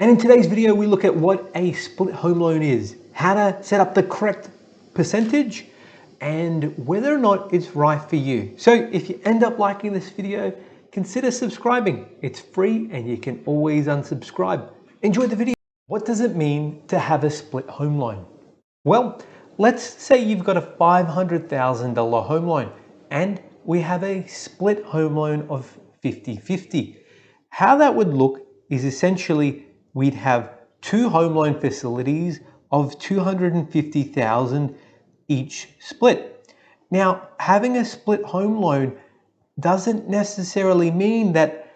And in today's video, we look at what a split home loan is, how to set up the correct percentage, and whether or not it's right for you. So if you end up liking this video, consider subscribing. It's free and you can always unsubscribe. Enjoy the video. What does it mean to have a split home loan? Well, let's say you've got a $500,000 home loan and we have a split home loan of 50-50. How that would look is essentially we'd have two home loan facilities of $250,000 each split. Now, having a split home loan doesn't necessarily mean that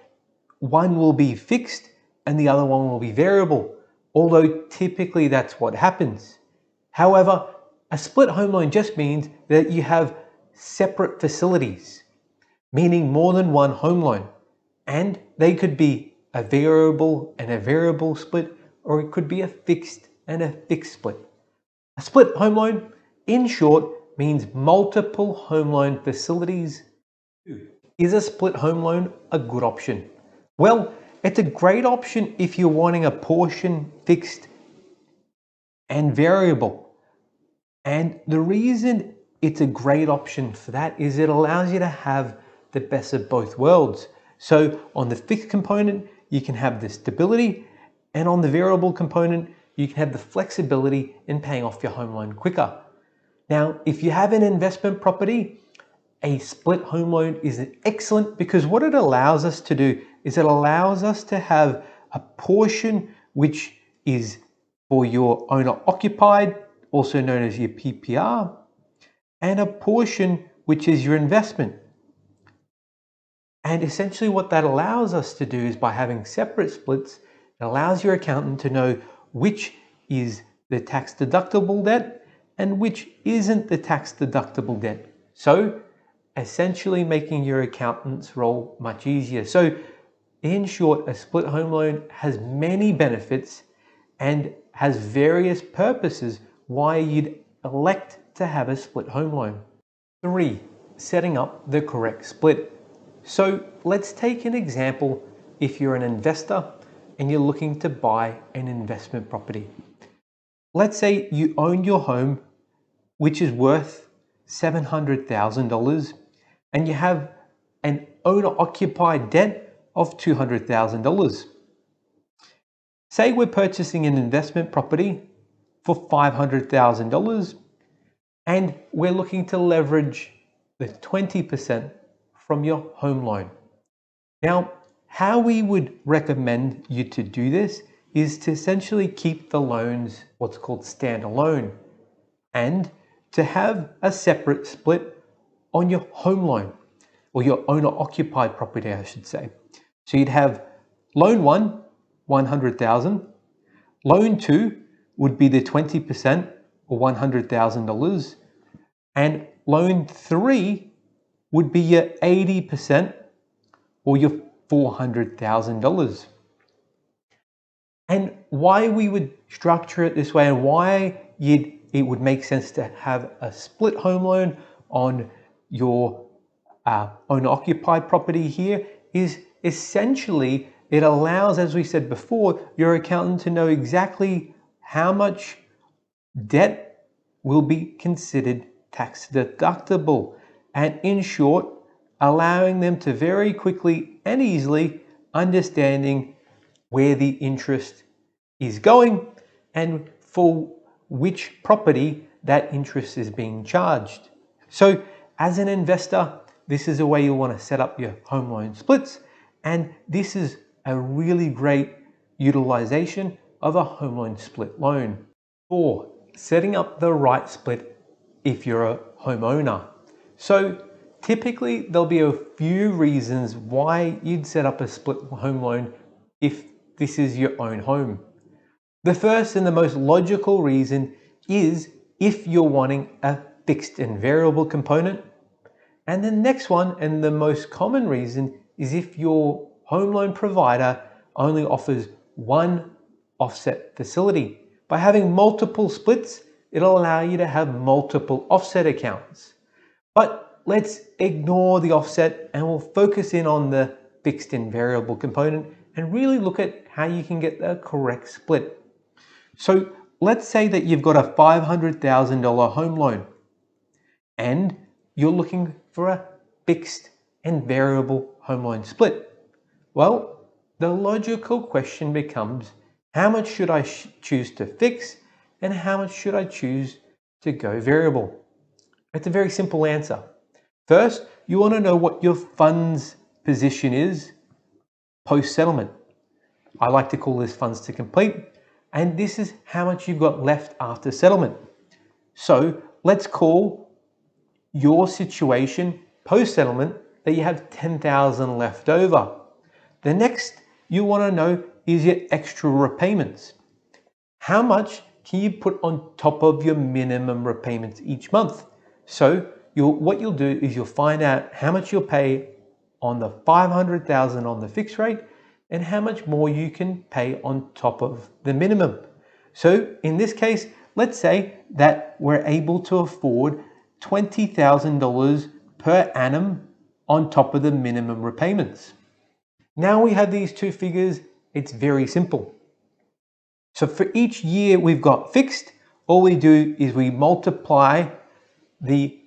one will be fixed and the other one will be variable, although typically that's what happens. However, a split home loan just means that you have separate facilities, meaning more than one home loan, and they could be a variable and a variable split, or it could be a fixed and a fixed split. A split home loan, in short, means multiple home loan facilities. Is a split home loan a good option? Well, it's a great option if you're wanting a portion fixed and variable. And the reason it's a great option for that is it allows you to have the best of both worlds. So on the fixed component, you can have the stability, and on the variable component, you can have the flexibility in paying off your home loan quicker. Now, if you have an investment property, a split home loan is excellent because what it allows us to do is it allows us to have a portion which is for your owner occupied, also known as your PPR, and a portion which is your investment. And essentially what that allows us to do is by having separate splits, it allows your accountant to know which is the tax deductible debt and which isn't the tax deductible debt. So essentially making your accountant's role much easier. So in short, a split home loan has many benefits and has various purposes why you'd elect to have a split home loan. 3, setting up the correct split. So let's take an example. If you're an investor and you're looking to buy an investment property. Let's say you own your home, which is worth $700,000, and you have an owner-occupied debt of $200,000. Say we're purchasing an investment property for $500,000 and we're looking to leverage the 20% from your home loan. Now, how we would recommend you to do this is to essentially keep the loans what's called standalone and to have a separate split on your home loan, or your owner-occupied property, I should say. So you'd have loan 1, $100,000. Loan 2 would be the 20% or $100,000. And loan 3 would be your 80% or your $400,000. And why we would structure it this way and why it would make sense to have a split home loan on your owner-occupied property here is essentially it allows, as we said before, your accountant to know exactly how much debt will be considered tax deductible. And in short, allowing them to very quickly and easily understanding where the interest is going and for which property that interest is being charged. So as an investor, this is a way you want to set up your home loan splits, and this is a really great utilization of a home loan split loan. 4, setting up the right split if you're a homeowner. So typically there'll be a few reasons why you'd set up a split home loan if this is your own home. The first and the most logical reason is if you're wanting a fixed and variable component. And the next one, and the most common reason, is if your home loan provider only offers one offset facility. By having multiple splits, it'll allow you to have multiple offset accounts. But let's ignore the offset and we'll focus in on the fixed and variable component and really look at how you can get the correct split. So let's say that you've got a $500,000 home loan and you're looking for a fixed and variable home loan split. Well, the logical question becomes, how much should I choose to fix and how much should I choose to go variable? It's a very simple answer. First, you want to know what your funds position is post-settlement. I like to call this funds to complete, and this is how much you've got left after settlement. So let's call your situation post-settlement that you have $10,000 left over. The next you want to know is your extra repayments. How much can you put on top of your minimum repayments each month? So what you'll do is you'll find out how much you'll pay on the $500,000 on the fixed rate and how much more you can pay on top of the minimum. So in this case, let's say that we're able to afford $20,000 per annum on top of the minimum repayments. Now we have these two figures, it's very simple. So for each year we've got fixed, all we do is we multiply the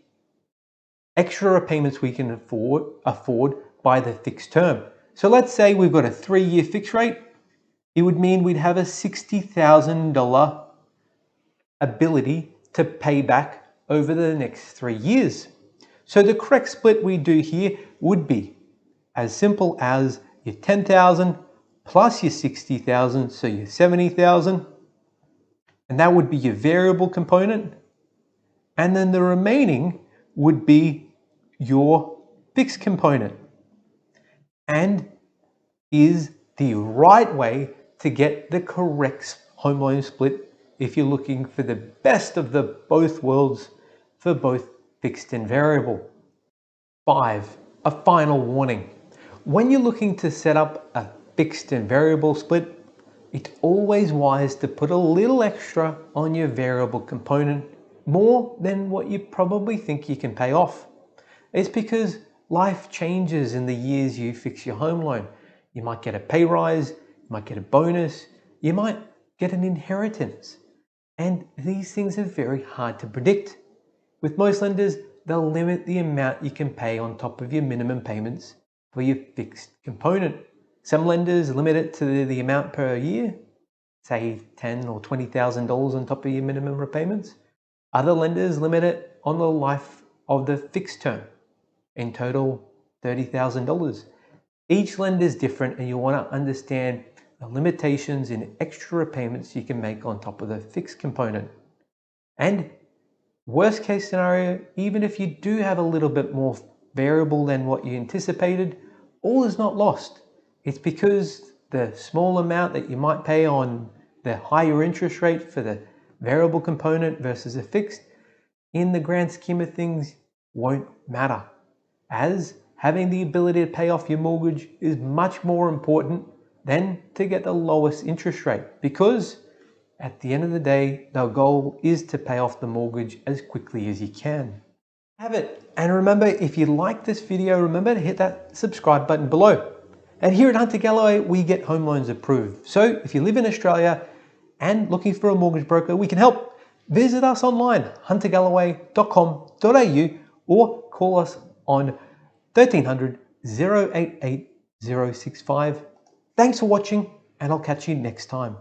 extra repayments we can afford by the fixed term. So let's say we've got a 3-year fixed rate. It would mean we'd have a $60,000 ability to pay back over the next 3 years. So the correct split we do here would be as simple as your 10,000 plus your 60,000, so your 70,000, and that would be your variable component. And then the remaining would be your fixed component, and is the right way to get the correct home loan split if you're looking for the best of the both worlds for both fixed and variable. 5, a final warning. When you're looking to set up a fixed and variable split, it's always wise to put a little extra on your variable component, more than what you probably think you can pay off. It's because life changes in the years you fix your home loan. You might get a pay rise, you might get a bonus, you might get an inheritance. And these things are very hard to predict. With most lenders, they'll limit the amount you can pay on top of your minimum payments for your fixed component. Some lenders limit it to the amount per year, say $10,000 or $20,000 on top of your minimum repayments. Other lenders limit it on the life of the fixed term, in total $30,000. Each lender is different, and you want to understand the limitations in extra repayments you can make on top of the fixed component. And worst case scenario, even if you do have a little bit more variable than what you anticipated, all is not lost. It's because the small amount that you might pay on the higher interest rate for the variable component versus a fixed, in the grand scheme of things, won't matter, as having the ability to pay off your mortgage is much more important than to get the lowest interest rate, because at the end of the day, the goal is to pay off the mortgage as quickly as you can. Have it. And remember, if you like this video, remember to hit that subscribe button below. And here at Hunter Galloway, we get home loans approved. So if you live in Australia and looking for a mortgage broker, we can help. Visit us online, huntergalloway.com.au, or call us on 1300 088 065. Thanks for watching, and I'll catch you next time.